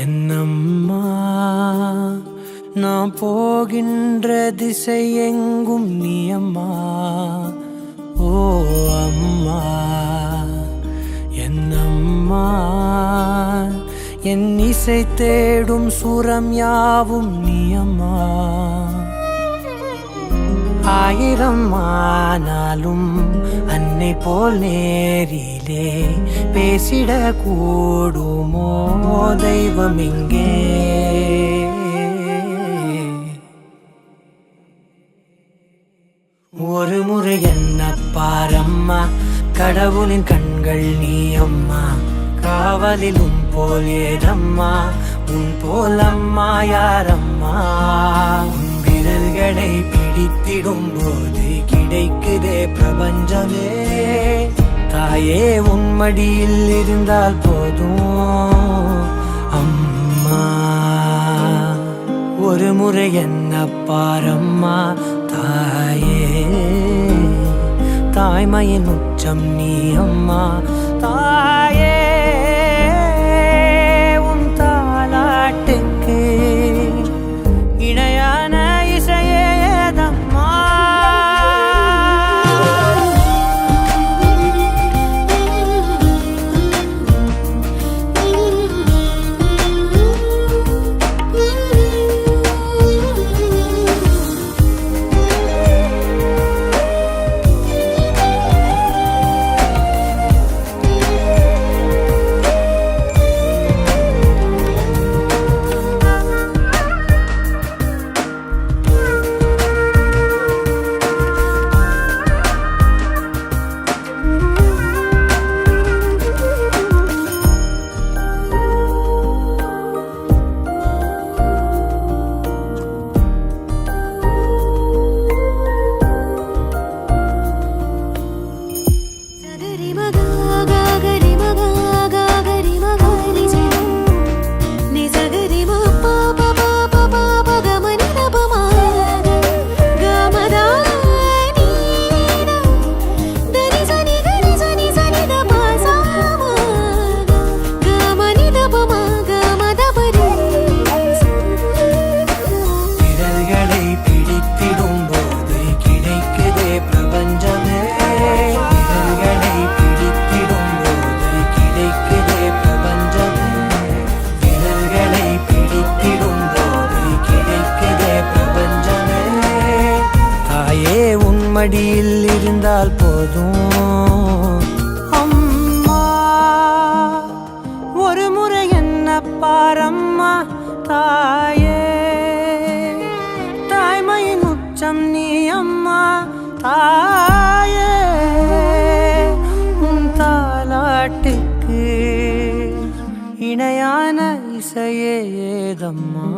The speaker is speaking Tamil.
என்னம்மா நான் போகின்ற திசை எங்கும் நீ அம்மா. ஓ அம்மா என்னம்மா என் இசை தேடும் சுரம் யாவும் நீ அம்மா. ஆயிரம் ஆனாலும் அன்னை போல் நேரிலே பேசிட கூடுமோ தெய்வம் இங்கே. ஒரு முறை என்ன பாரம்மா, கடவுளின் கண்கள் நீ அம்மா. காவலிலும் போல் ஏதம்மா, உன் போல் அம்மா யாரம்மா. உன் விரல்களை பிடித்திடும் போது கிடைக்குதே பிரபஞ்சமே. தாயே உன் மடியில் இருந்தால் போதும் அம்மா. ஒரு முறை என்ன பாரம்மா தாயே, தாய்மையின் உச்சம் நீ அம்மா. தாயே உன் தாலாட்டுக்கு இணையான இசையேதம்மா. மடியில் இருந்தால் போதும் அம்மா. ஒரு முறை என்ன பாரம்மா தாயே, தாய்மையின் உச்சம் நீ அம்மா. தாயே உன் தாலாட்டுக்கு இணையான இசையே ஏதம்மா.